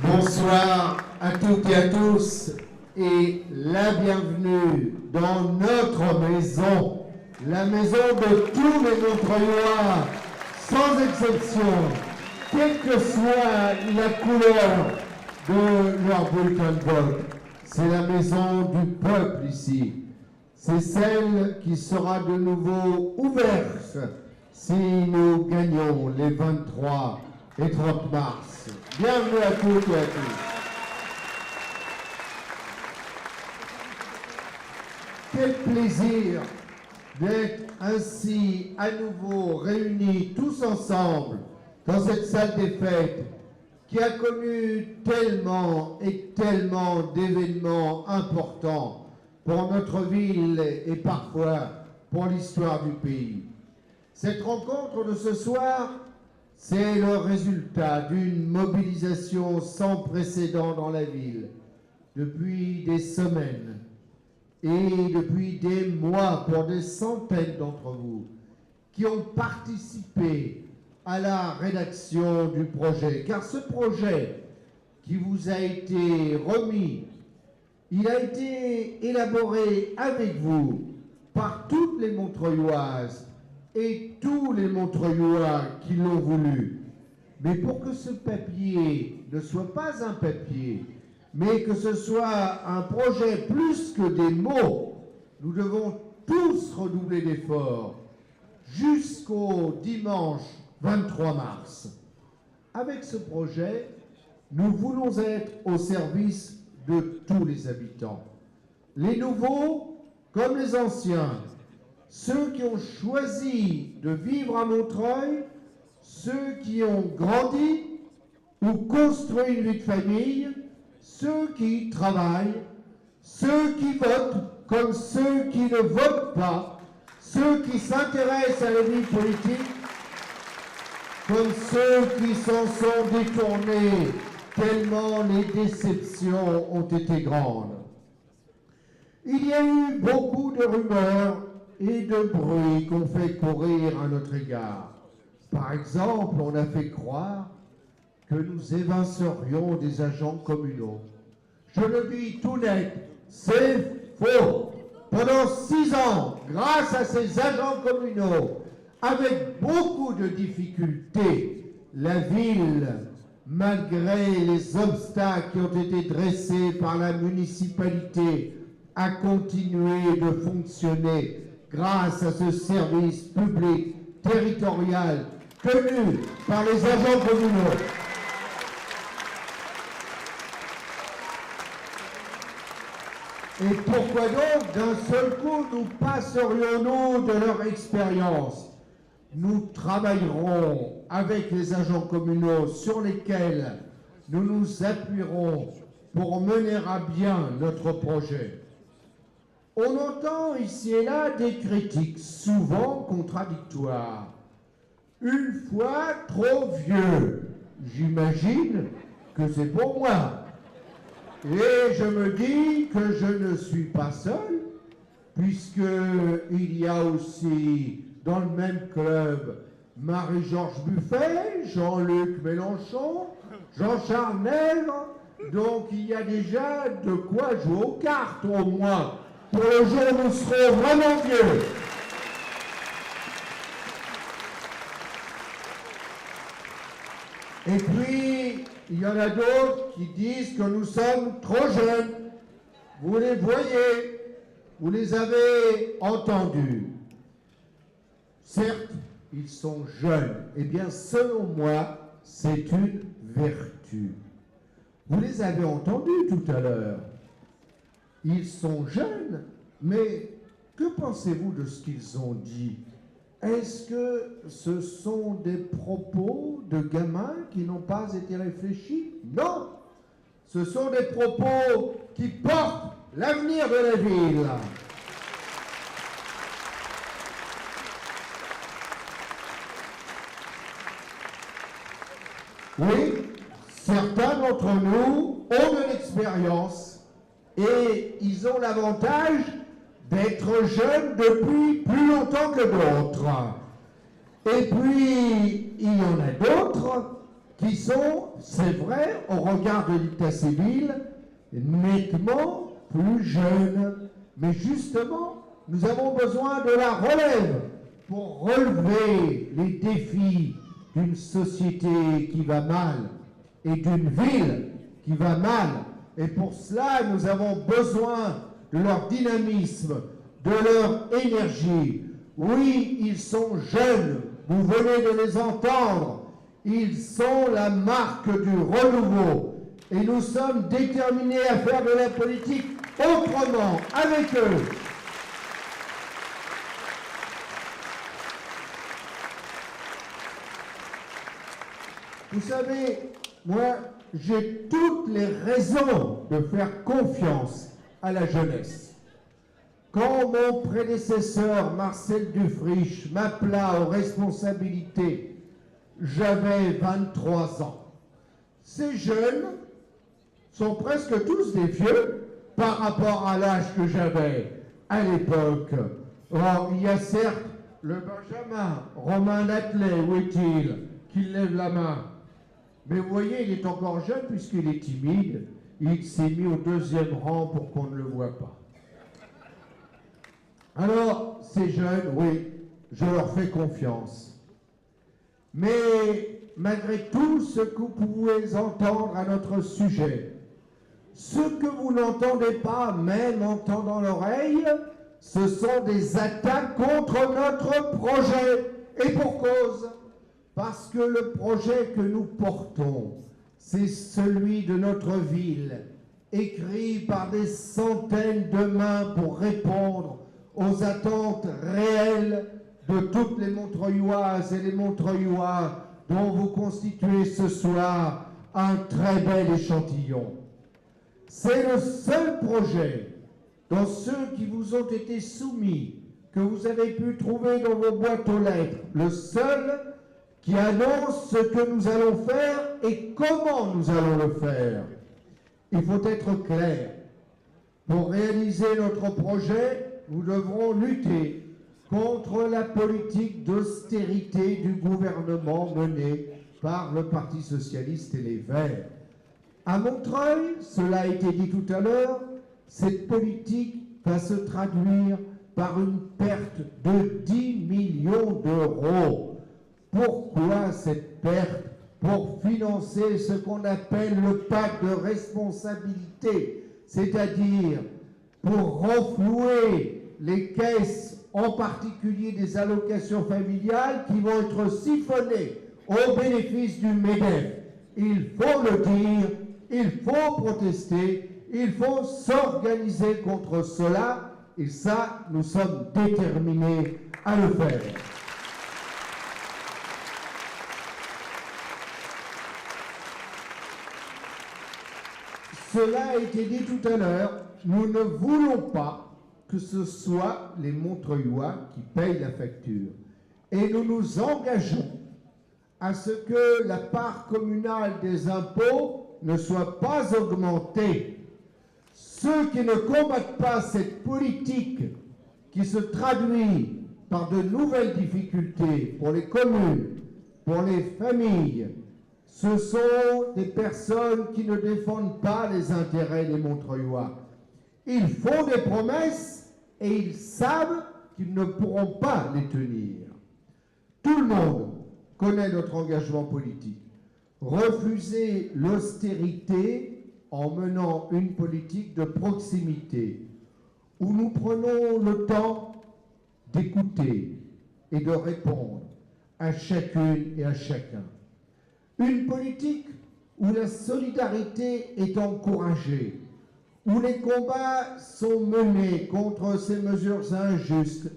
Bonsoir à toutes et à tous et la bienvenue dans notre maison, la maison de tous les Montreuillois, sans exception, quelle que soit la couleur de leur bulletin de vote. C'est la maison du peuple ici. C'est celle qui sera de nouveau ouverte si nous gagnons les 23 et 30 mars. Bienvenue à toutes et à tous. Quel plaisir d'être ainsi à nouveau réunis tous ensemble dans cette salle des fêtes qui a connu tellement et tellement d'événements importants pour notre ville et parfois pour l'histoire du pays. Cette rencontre de ce soir, c'est le résultat d'une mobilisation sans précédent dans la ville depuis des semaines et depuis des mois pour des centaines d'entre vous qui ont participé à la rédaction du projet. Car ce projet qui vous a été remis, il a été élaboré avec vous par toutes les Montreuilloises et tous les Montreuillois qui l'ont voulu. Mais pour que ce papier ne soit pas un papier, mais que ce soit un projet plus que des mots, nous devons tous redoubler d'efforts jusqu'au dimanche 23 mars. Avec ce projet, nous voulons être au service de tous les habitants, les nouveaux comme les anciens, ceux qui ont choisi de vivre à Montreuil, ceux qui ont grandi ou construit une vie de famille, ceux qui travaillent, ceux qui votent comme ceux qui ne votent pas, ceux qui s'intéressent à la vie politique comme ceux qui s'en sont détournés tellement les déceptions ont été grandes. Il y a eu beaucoup de rumeurs et de bruits qu'on fait courir à notre égard. Par exemple, on a fait croire que nous évincerions des agents communaux. Je le dis tout net, c'est faux. Pendant 6 ans, grâce à ces agents communaux, avec beaucoup de difficultés, la ville, malgré les obstacles qui ont été dressés par la municipalité, a continué de fonctionner grâce à ce service public territorial tenu par les agents communaux. Et pourquoi donc, d'un seul coup, nous passerions-nous de leur expérience? Nous travaillerons avec les agents communaux sur lesquels nous nous appuierons pour mener à bien notre projet. On entend ici et là des critiques, souvent contradictoires. Une fois trop vieux, j'imagine que c'est pour moi. Et je me dis que je ne suis pas seul, puisqu'il y a aussi dans le même club Marie-Georges Buffet, Jean-Luc Mélenchon, Jean-Charles Nègre. Donc il y a déjà de quoi jouer aux cartes au moins, pour le jour où nous serons vraiment vieux. Et puis, il y en a d'autres qui disent que nous sommes trop jeunes. Vous les voyez, vous les avez entendus. Certes, ils sont jeunes. Eh bien, selon moi, c'est une vertu. Vous les avez entendus tout à l'heure. Ils sont jeunes, mais que pensez-vous de ce qu'ils ont dit? Est-ce que ce sont des propos de gamins qui n'ont pas été réfléchis? Non! Ce sont des propos qui portent l'avenir de la ville. Oui, certains d'entre nous ont de l'expérience et ils ont l'avantage d'être jeunes depuis plus longtemps que d'autres. Et puis, il y en a d'autres qui sont, c'est vrai, au regard de l'état civil, nettement plus jeunes. Mais justement, nous avons besoin de la relève pour relever les défis d'une société qui va mal et d'une ville qui va mal. Et pour cela, nous avons besoin de leur dynamisme, de leur énergie. Oui, ils sont jeunes, vous venez de les entendre. Ils sont la marque du renouveau. Et nous sommes déterminés à faire de la politique autrement, avec eux. Vous savez, moi, j'ai toutes les raisons de faire confiance à la jeunesse. Quand mon prédécesseur, Marcel Dufriche, m'appela aux responsabilités, j'avais 23 ans. Ces jeunes sont presque tous des vieux par rapport à l'âge que j'avais à l'époque. Or, il y a certes le Benjamin, Romain Latelet, où est-il, qui lève la main. Mais vous voyez, il est encore jeune puisqu'il est timide. Il s'est mis au deuxième rang pour qu'on ne le voit pas. Alors, ces jeunes, oui, je leur fais confiance. Mais malgré tout ce que vous pouvez entendre à notre sujet, ce que vous n'entendez pas, même en tendant l'oreille, ce sont des attaques contre notre projet. Et pour cause. Parce que le projet que nous portons, c'est celui de notre ville, écrit par des centaines de mains pour répondre aux attentes réelles de toutes les Montreuilloises et les Montreuillois dont vous constituez ce soir un très bel échantillon. C'est le seul projet dans ceux qui vous ont été soumis, que vous avez pu trouver dans vos boîtes aux lettres, le seul qui annonce ce que nous allons faire et comment nous allons le faire. Il faut être clair. Pour réaliser notre projet, nous devrons lutter contre la politique d'austérité du gouvernement menée par le Parti socialiste et les Verts. À Montreuil, cela a été dit tout à l'heure, cette politique va se traduire par une perte de 10 millions d'euros. Pourquoi cette perte? Pour financer ce qu'on appelle le pacte de responsabilité, c'est-à-dire pour renflouer les caisses, en particulier des allocations familiales, qui vont être siphonnées au bénéfice du MEDEF. Il faut le dire, il faut protester, il faut s'organiser contre cela, et ça, nous sommes déterminés à le faire. Cela a été dit tout à l'heure, nous ne voulons pas que ce soit les Montreuillois qui payent la facture. Et nous nous engageons à ce que la part communale des impôts ne soit pas augmentée. Ceux qui ne combattent pas cette politique qui se traduit par de nouvelles difficultés pour les communes, pour les familles, ce sont des personnes qui ne défendent pas les intérêts des Montreuillois. Ils font des promesses et ils savent qu'ils ne pourront pas les tenir. Tout le monde connaît notre engagement politique. Refuser l'austérité en menant une politique de proximité, où nous prenons le temps d'écouter et de répondre à chacune et à chacun. Une politique où la solidarité est encouragée, où les combats sont menés contre ces mesures injustes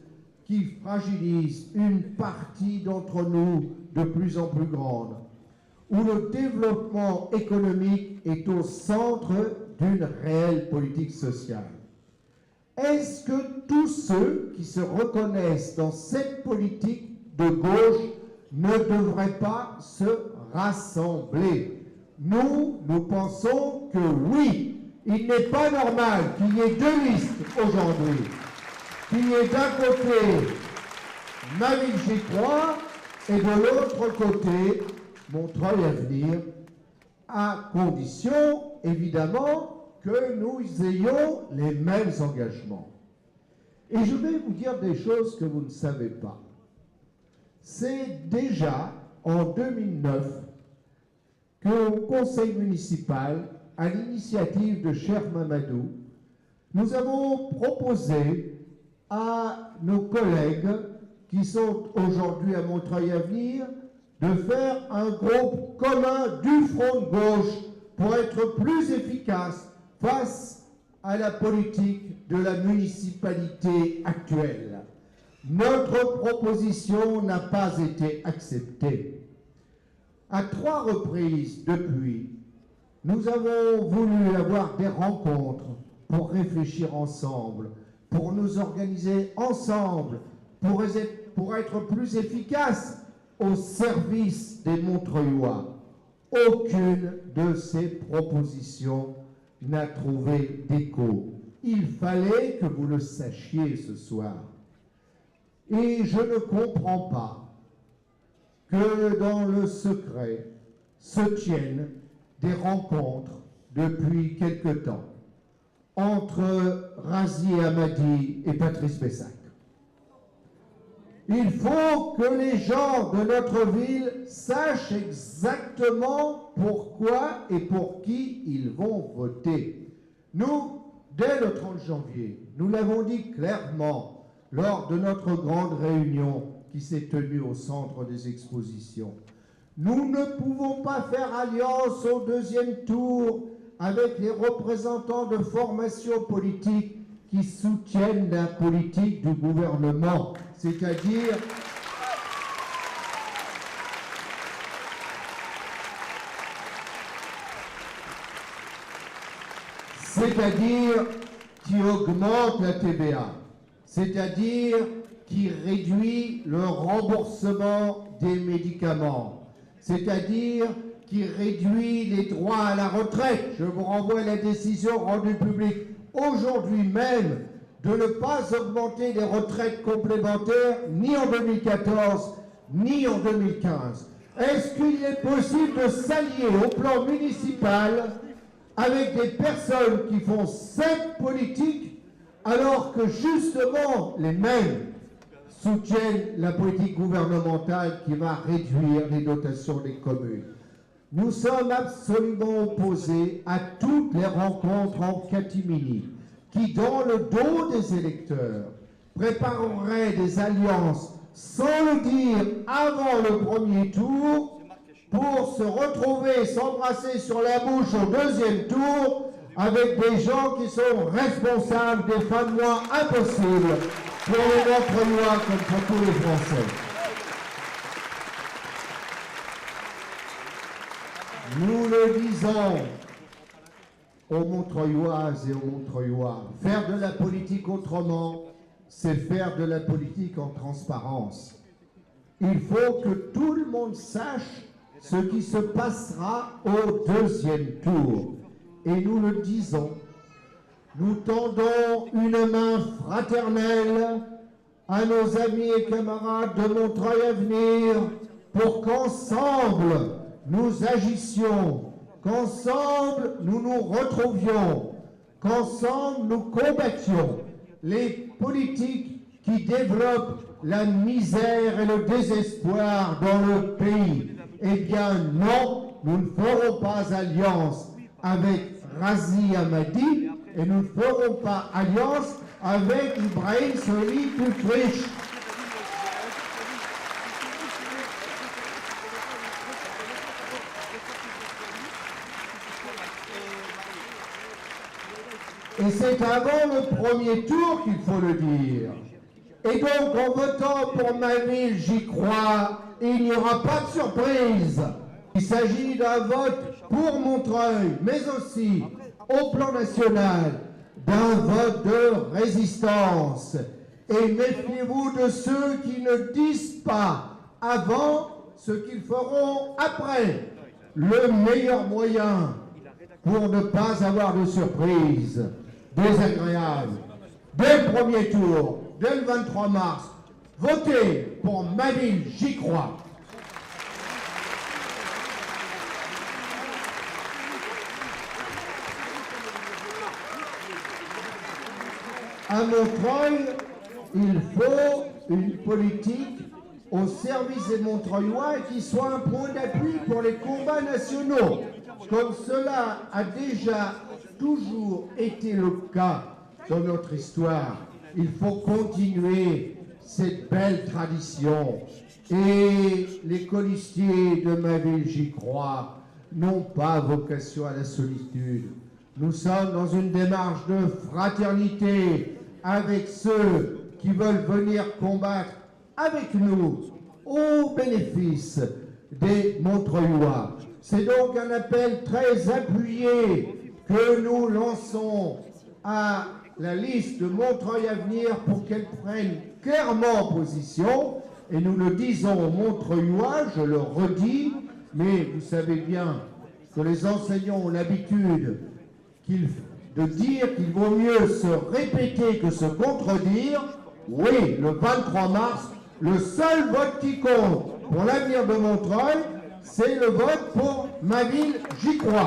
qui fragilisent une partie d'entre nous de plus en plus grande, où le développement économique est au centre d'une réelle politique sociale. Est-ce que tous ceux qui se reconnaissent dans cette politique de gauche ne devraient pas se rassembler? Nous pensons que oui. Il n'est pas normal qu'il y ait deux listes aujourd'hui. Qu'il y ait d'un côté Ma Ville J'y crois et de l'autre côté Montreuil-Avenir, à condition, évidemment, que nous ayons les mêmes engagements. Et je vais vous dire des choses que vous ne savez pas. C'est déjà en 2009 qu'au conseil municipal, à l'initiative de Cheikh Mamadou, nous avons proposé à nos collègues qui sont aujourd'hui à Montreuil-Avenir de faire un groupe commun du front de gauche pour être plus efficace face à la politique de la municipalité actuelle. Notre proposition n'a pas été acceptée. À 3 reprises depuis, nous avons voulu avoir des rencontres pour réfléchir ensemble, pour nous organiser ensemble, pour être plus efficaces au service des Montreuillois. Aucune de ces propositions n'a trouvé d'écho. Il fallait que vous le sachiez ce soir. Et je ne comprends pas que dans le secret se tiennent des rencontres depuis quelque temps entre Razi Hammadi et Patrice Pessac. Il faut que les gens de notre ville sachent exactement pourquoi et pour qui ils vont voter. Nous, dès le 30 janvier, nous l'avons dit clairement lors de notre grande réunion qui s'est tenue au centre des expositions. Nous ne pouvons pas faire alliance au 2e tour avec les représentants de formations politiques qui soutiennent la politique du gouvernement, c'est-à-dire qui augmente la TVA, c'est-à-dire qui réduit le remboursement des médicaments, c'est-à-dire qui réduit les droits à la retraite. Je vous renvoie à la décision rendue publique aujourd'hui même de ne pas augmenter les retraites complémentaires ni en 2014 ni en 2015. Est-ce qu'il est possible de s'allier au plan municipal avec des personnes qui font cette politique alors que justement les mêmes soutiennent la politique gouvernementale qui va réduire les dotations des communes? Nous sommes absolument opposés à toutes les rencontres en catimini qui, dans le dos des électeurs, prépareraient des alliances sans le dire avant le premier tour pour se retrouver, s'embrasser sur la bouche au 2e tour avec des gens qui sont responsables des fins de mois impossibles pour les Montreuillois comme pour tous les Français. Nous le disons aux Montreuilloises et aux Montreuillois, faire de la politique autrement, c'est faire de la politique en transparence. Il faut que tout le monde sache ce qui se passera au 2e tour. Et nous le disons, nous tendons une main fraternelle à nos amis et camarades de Montreuil-Avenir pour qu'ensemble, nous agissions, qu'ensemble nous nous retrouvions, qu'ensemble nous combattions les politiques qui développent la misère et le désespoir dans le pays. Eh bien non, nous ne ferons pas alliance avec Razi Hammadi et nous ne ferons pas alliance avec Ibrahim Solih Tufrich. Et c'est avant le premier tour qu'il faut le dire. Et donc, en votant pour ma ville, j'y crois, il n'y aura pas de surprise. Il s'agit d'un vote pour Montreuil, mais aussi, au plan national, d'un vote de résistance. Et méfiez-vous de ceux qui ne disent pas avant ce qu'ils feront après. Le meilleur moyen pour ne pas avoir de surprise désagréable, dès le premier tour, dès le 23 mars, votez pour ma ville, j'y crois. À Montreuil, il faut une politique au service des Montreuillois et qui soit un point d'appui pour les combats nationaux, comme cela a déjà toujours été le cas dans notre histoire. Il faut continuer cette belle tradition. Et les colistiers de ma ville, j'y crois, n'ont pas vocation à la solitude. Nous sommes dans une démarche de fraternité avec ceux qui veulent venir combattre avec nous au bénéfice des Montreuillois. C'est donc un appel très appuyé que nous lançons à la liste de Montreuil Avenir pour qu'elle prenne clairement position. Et nous le disons aux Montreuillois, je le redis, mais vous savez bien que les enseignants ont l'habitude de dire qu'il vaut mieux se répéter que se contredire. Oui, le 23 mars, le seul vote qui compte pour l'avenir de Montreuil, c'est le vote pour ma ville, j'y crois.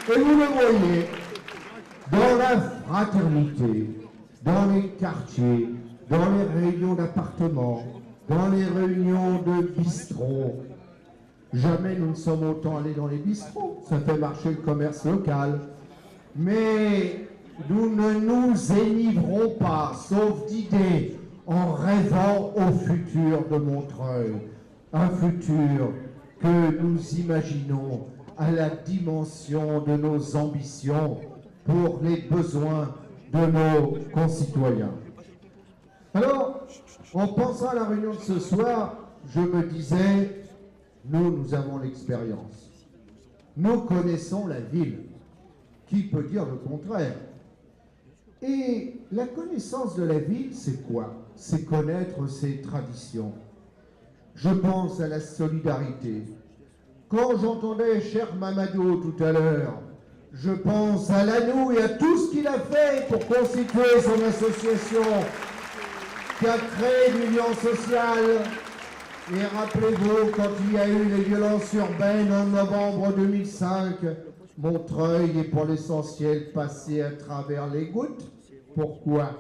Et vous le voyez, dans la fraternité, dans les quartiers, dans les réunions d'appartements, dans les réunions de bistrots, jamais nous ne sommes autant allés dans les bistrots, ça fait marcher le commerce local. Mais nous ne nous énivrons pas, sauf d'idées, en rêvant au futur de Montreuil. Un futur que nous imaginons à la dimension de nos ambitions pour les besoins de nos concitoyens. Alors, en pensant à la réunion de ce soir, je me disais, nous avons l'expérience. Nous connaissons la ville. Qui peut dire le contraire? Et la connaissance de la ville, c'est quoi? C'est connaître ses traditions. Je pense à la solidarité. Quand j'entendais cher Mamadou tout à l'heure, je pense à Lanou et à tout ce qu'il a fait pour constituer son association qui a créé l'union sociale. Et rappelez-vous, quand il y a eu les violences urbaines en novembre 2005, Montreuil est pour l'essentiel passé à travers les gouttes. Pourquoi?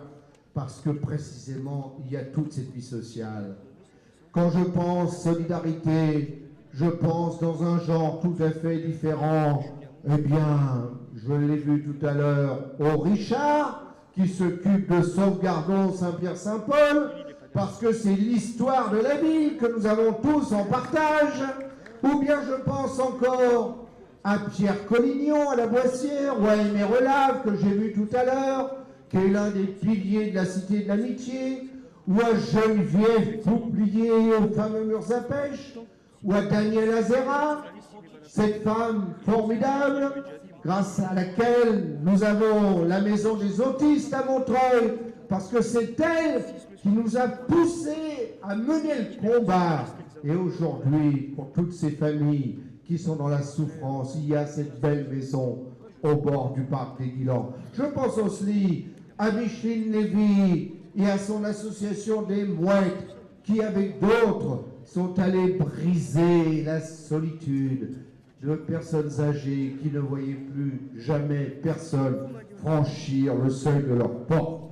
Parce que précisément, il y a toute cette vie sociale. Quand je pense solidarité, je pense dans un genre tout à fait différent. Eh bien, je l'ai vu tout à l'heure au Richard, qui s'occupe de Sauvegardons Saint-Pierre-Saint-Paul, parce que c'est l'histoire de la ville que nous avons tous en partage. Ou bien je pense encore à Pierre Collignon, à la Boissière, ou à Aimé Relave, que j'ai vu tout à l'heure, qui est l'un des piliers de la Cité de l'Amitié, ou à Geneviève Bouplier aux fameux murs à pêche, ou à Daniel Azera, cette femme formidable, grâce à laquelle nous avons la maison des autistes à Montreuil, parce que c'est elle qui nous a poussés à mener le combat. Et aujourd'hui, pour toutes ces familles qui sont dans la souffrance, il y a cette belle maison au bord du parc des Guilans. Je pense aussi à Micheline Lévy et à son association des Mouettes, qui avec d'autres sont allés briser la solitude de personnes âgées qui ne voyaient plus jamais personne franchir le seuil de leur porte.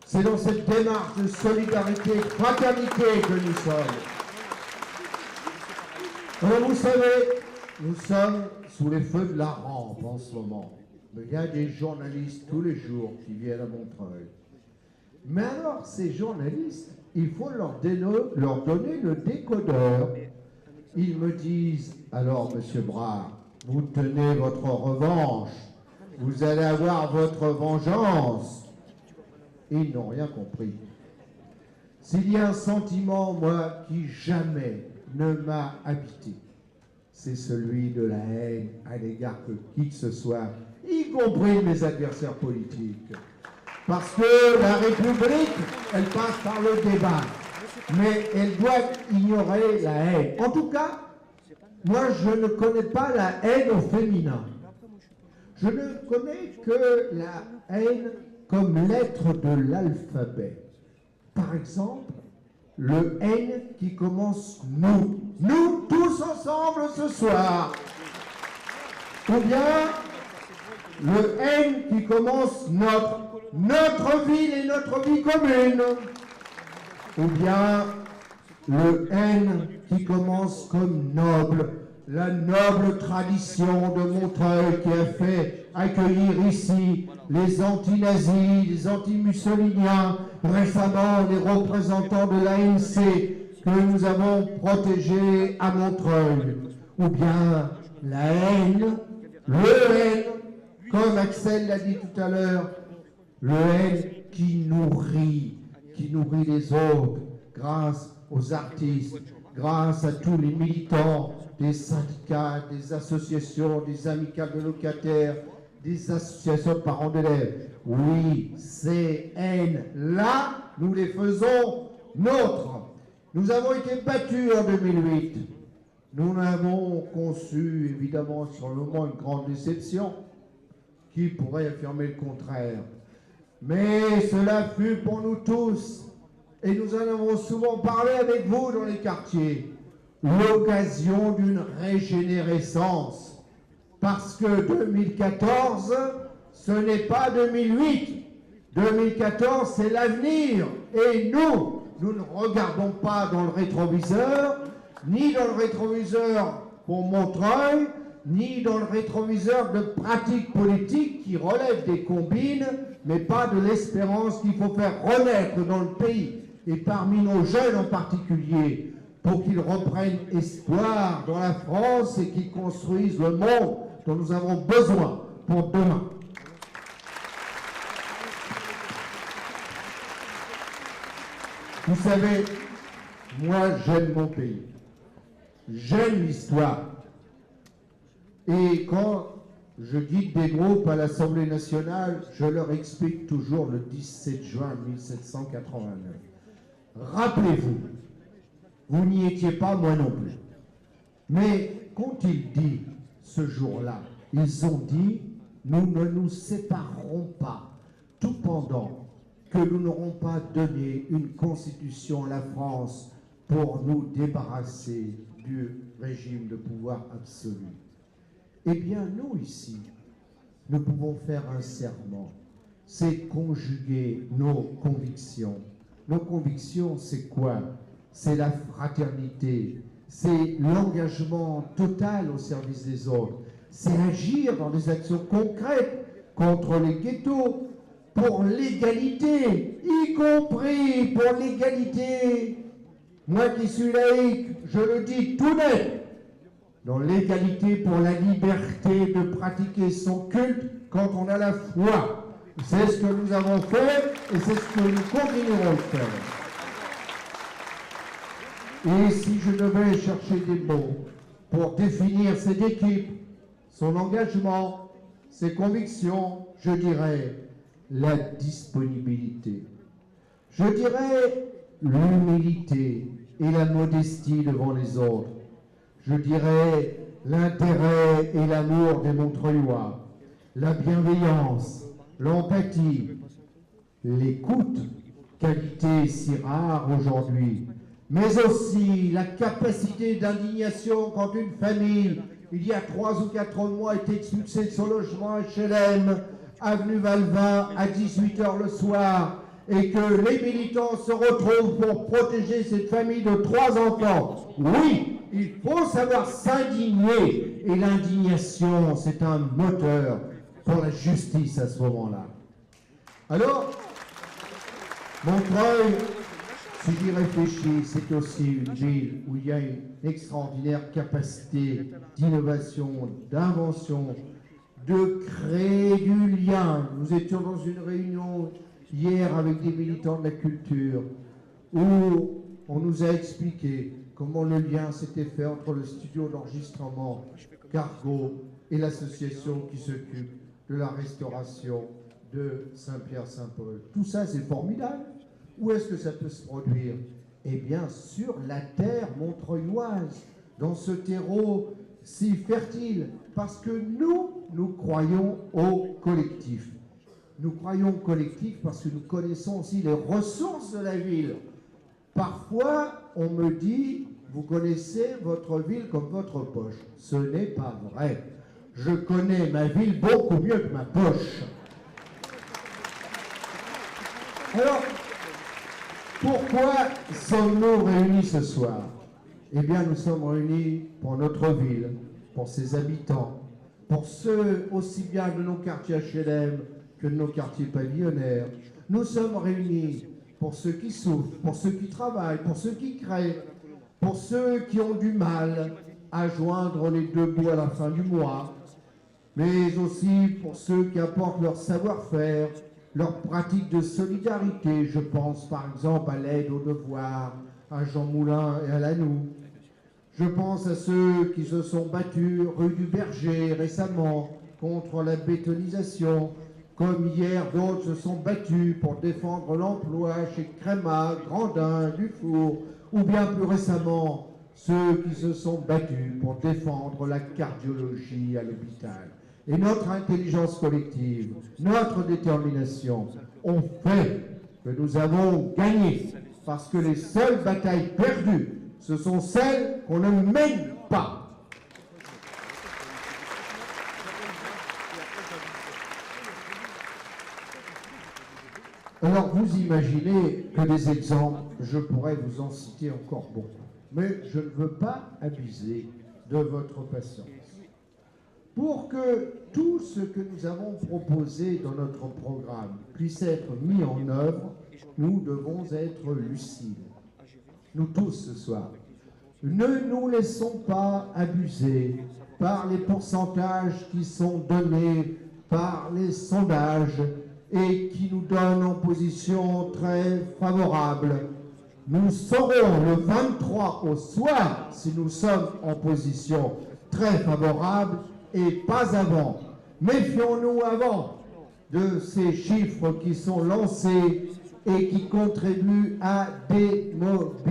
C'est dans cette démarche de solidarité, de fraternité que nous sommes. Alors vous savez, nous sommes sous les feux de la rampe en ce moment. Mais il y a des journalistes tous les jours qui viennent à Montreuil. Mais alors ces journalistes, il faut leur donner le décodeur. Ils me disent, alors monsieur Brard, vous tenez votre revanche, vous allez avoir votre vengeance. Ils n'ont rien compris. S'il y a un sentiment, moi, qui jamais ne m'a habité, c'est celui de la haine à l'égard de qui que ce soit, y compris mes adversaires politiques. Parce que la République, elle passe par le débat, mais elle doit ignorer la haine. En tout cas, moi, je ne connais pas la haine au féminin. Je ne connais que la haine comme lettre de l'alphabet. Par exemple, le N qui commence nous, nous tous ensemble ce soir. Ou bien le N qui commence notre ville et notre vie commune. Ou bien le N qui commence comme noble, la noble tradition de Montreuil qui a fait accueillir ici les anti-nazis, les anti-mussoliniens, récemment les représentants de l'ANC que nous avons protégés à Montreuil. Ou bien la haine, le N, comme Axel l'a dit tout à l'heure, le N qui nourrit les autres grâce aux artistes, grâce à tous les militants des syndicats, des associations, des amicales de locataires, des associations de parents d'élèves. Oui, ces haines-là, nous les faisons nôtres. Nous avons été battus en 2008. Nous avons conçu, évidemment, sur le moment, une grande déception. Qui pourrait affirmer le contraire? Mais cela fut pour nous tous, et nous en avons souvent parlé avec vous dans les quartiers, l'occasion d'une régénérescence. Parce que 2014, ce n'est pas 2008. 2014, c'est l'avenir. Et nous ne regardons pas dans le rétroviseur, ni dans le rétroviseur pour Montreuil, ni dans le rétroviseur de pratiques politiques qui relèvent des combines, mais pas de l'espérance qu'il faut faire renaître dans le pays, et parmi nos jeunes en particulier, pour qu'ils reprennent espoir dans la France et qu'ils construisent le monde dont nous avons besoin pour demain. Vous savez, moi j'aime mon pays, j'aime l'histoire. Et quand je guide des groupes à l'Assemblée nationale, je leur explique toujours le 17 juin 1789. Rappelez-vous, vous n'y étiez pas, moi non plus. Mais qu'ont-ils dit ce jour-là? Ils ont dit, nous ne nous séparerons pas, tout pendant que nous n'aurons pas donné une constitution à la France pour nous débarrasser du régime de pouvoir absolu. Eh bien, nous ici, nous pouvons faire un serment, c'est conjuguer nos convictions. Nos convictions, c'est quoi? C'est la fraternité, c'est l'engagement total au service des autres, c'est agir dans des actions concrètes contre les ghettos, pour l'égalité, y compris pour l'égalité. Moi qui suis laïque, je le dis tout net, dans l'égalité pour la liberté de pratiquer son culte quand on a la foi. C'est ce que nous avons fait et c'est ce que nous continuerons de faire. Et si je devais chercher des mots pour définir cette équipe, son engagement, ses convictions, je dirais la disponibilité. Je dirais l'humilité et la modestie devant les autres. Je dirais l'intérêt et l'amour des Montreuillois, la bienveillance, l'empathie, l'écoute, qualité si rare aujourd'hui, mais aussi la capacité d'indignation quand une famille, il y a 3 ou 4 mois, est expulsée de son logement HLM, avenue Valvin, à 18h le soir, et que les militants se retrouvent pour protéger cette famille de 3 enfants. Oui, il faut savoir s'indigner, et l'indignation, c'est un moteur pour la justice à ce moment-là. Alors, Montreuil, si j'y réfléchis, c'est aussi une ville où il y a une extraordinaire capacité d'innovation, d'invention, de créer du lien. Nous étions dans une réunion hier avec des militants de la culture où on nous a expliqué comment le lien s'était fait entre le studio d'enregistrement Cargo et l'association qui s'occupe de la restauration de Saint-Pierre-Saint-Paul. Tout ça, c'est formidable. Où est-ce que ça peut se produire? Eh bien, sur la terre montreuilloise, dans ce terreau si fertile, parce que nous croyons au collectif. Nous croyons au collectif parce que nous connaissons aussi les ressources de la ville. Parfois, on me dit, vous connaissez votre ville comme votre poche. Ce n'est pas vrai. Je connais ma ville beaucoup mieux que ma poche. Alors, pourquoi sommes-nous réunis ce soir? Eh bien, nous sommes réunis pour notre ville, pour ses habitants, pour ceux aussi bien de nos quartiers HLM que de nos quartiers pavillonnaires. Nous sommes réunis pour ceux qui souffrent, pour ceux qui travaillent, pour ceux qui créent, pour ceux qui ont du mal à joindre les deux bouts à la fin du mois, mais aussi pour ceux qui apportent leur savoir-faire, leurs pratiques de solidarité. Je pense par exemple à l'aide aux devoirs, à Jean Moulin et à Lannou. Je pense à ceux qui se sont battus rue du Berger récemment contre la bétonisation. Comme hier, d'autres se sont battus pour défendre l'emploi chez Créma, Grandin, Dufour, ou bien plus récemment, ceux qui se sont battus pour défendre la cardiologie à l'hôpital. Et notre intelligence collective, notre détermination ont fait que nous avons gagné, parce que les seules batailles perdues, ce sont celles qu'on ne mène pas. Alors vous imaginez que des exemples, je pourrais vous en citer encore beaucoup, mais je ne veux pas abuser de votre patience. Pour que tout ce que nous avons proposé dans notre programme puisse être mis en œuvre, nous devons être lucides. Nous tous ce soir. Ne nous laissons pas abuser par les pourcentages qui sont donnés par les sondages et qui nous donnent en position très favorable. Nous saurons le 23 au soir si nous sommes en position très favorable et pas avant. Méfions-nous avant de ces chiffres qui sont lancés et qui contribuent à démobiliser.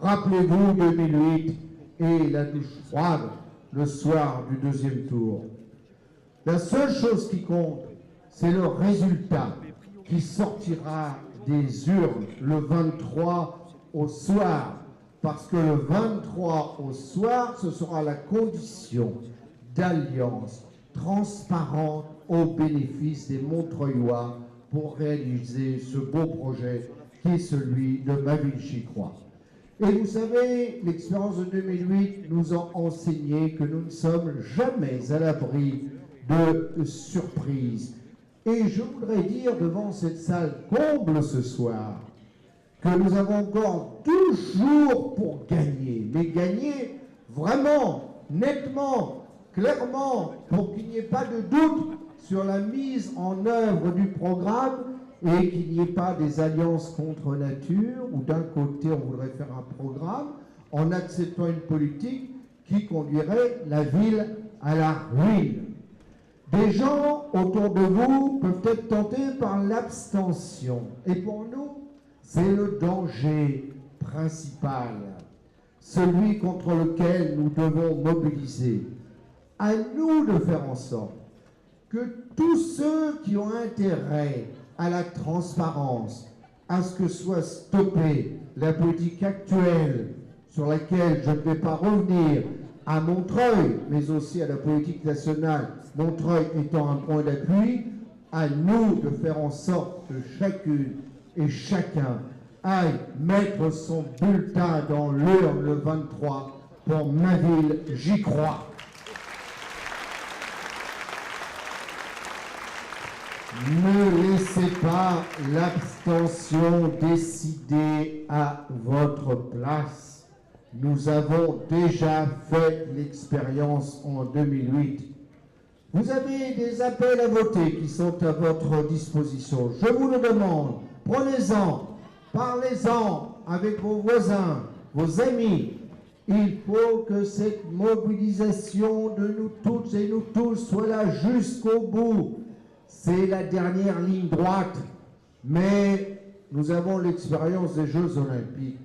Rappelez-vous 2008 et la douche froide le soir du deuxième tour. La seule chose qui compte, c'est le résultat qui sortira des urnes le 23 au soir. Parce que le 23 au soir, ce sera la condition d'alliance transparente au bénéfice des Montreuillois pour réaliser ce beau projet qui est celui de Ma Ville J'y Crois. Et vous savez, l'expérience de 2008 nous a enseigné que nous ne sommes jamais à l'abri de surprises. Et je voudrais dire devant cette salle comble ce soir que nous avons encore 12 jours pour gagner, mais gagner vraiment, nettement, clairement, pour qu'il n'y ait pas de doute sur la mise en œuvre du programme et qu'il n'y ait pas des alliances contre nature, où d'un côté on voudrait faire un programme en acceptant une politique qui conduirait la ville à la ruine. Des gens autour de vous peuvent être tentés par l'abstention. Et pour nous, c'est le danger principal, celui contre lequel nous devons mobiliser. À nous de faire en sorte que tous ceux qui ont intérêt à la transparence, à ce que soit stoppée la politique actuelle sur laquelle je ne vais pas revenir, à Montreuil, mais aussi à la politique nationale, Montreuil étant un point d'appui, à nous de faire en sorte que chacune et chacun aille mettre son bulletin dans l'urne le 23 pour Ma Ville J'y Crois. Ne laissez pas l'abstention décider à votre place. Nous avons déjà fait l'expérience en 2008. Vous avez des appels à voter qui sont à votre disposition. Je vous le demande, prenez-en, parlez-en avec vos voisins, vos amis. Il faut que cette mobilisation de nous toutes et nous tous soit là jusqu'au bout. C'est la dernière ligne droite, mais nous avons l'expérience des Jeux Olympiques.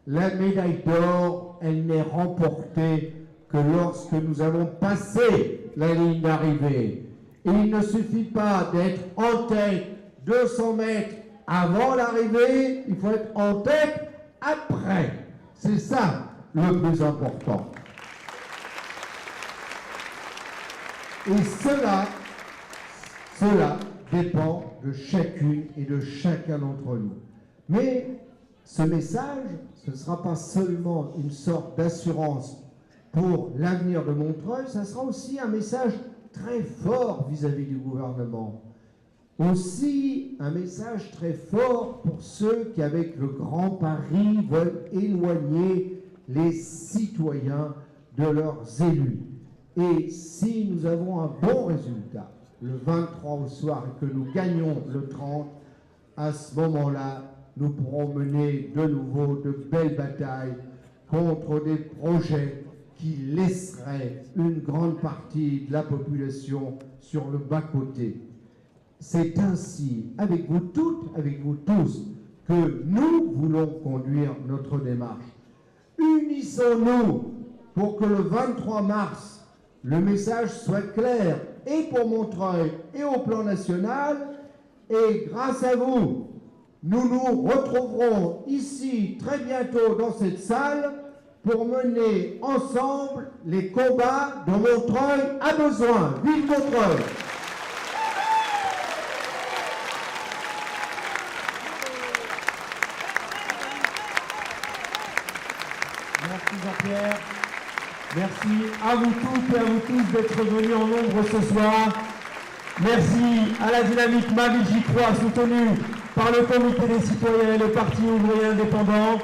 La médaille d'or, elle n'est remportée que lorsque nous avons passé la ligne d'arrivée. Et il ne suffit pas d'être en tête 200 mètres avant l'arrivée, il faut être en tête après. C'est ça le plus important. Et cela dépend de chacune et de chacun d'entre nous. Mais ce message, ce ne sera pas seulement une sorte d'assurance pour l'avenir de Montreuil, ça sera aussi un message très fort vis-à-vis du gouvernement. Aussi un message très fort pour ceux qui, avec le Grand Paris, veulent éloigner les citoyens de leurs élus. Et si nous avons un bon résultat le 23 au soir et que nous gagnons le 30, à ce moment-là, nous pourrons mener de nouveau de belles batailles contre des projets qui laisseraient une grande partie de la population sur le bas-côté. C'est ainsi, avec vous toutes, avec vous tous, que nous voulons conduire notre démarche. Unissons-nous pour que le 23 mars, le message soit clair et pour Montreuil et au plan national. Et grâce à vous, nous nous retrouverons ici très bientôt dans cette salle pour mener ensemble les combats dont Montreuil a besoin. Vive Montreuil! Merci Jean-Pierre. Merci à vous toutes et à vous tous d'être venus en nombre ce soir. Merci à la dynamique Ma Ville J'y crois, soutenue par le Comité des citoyens et le Parti ouvrier indépendant.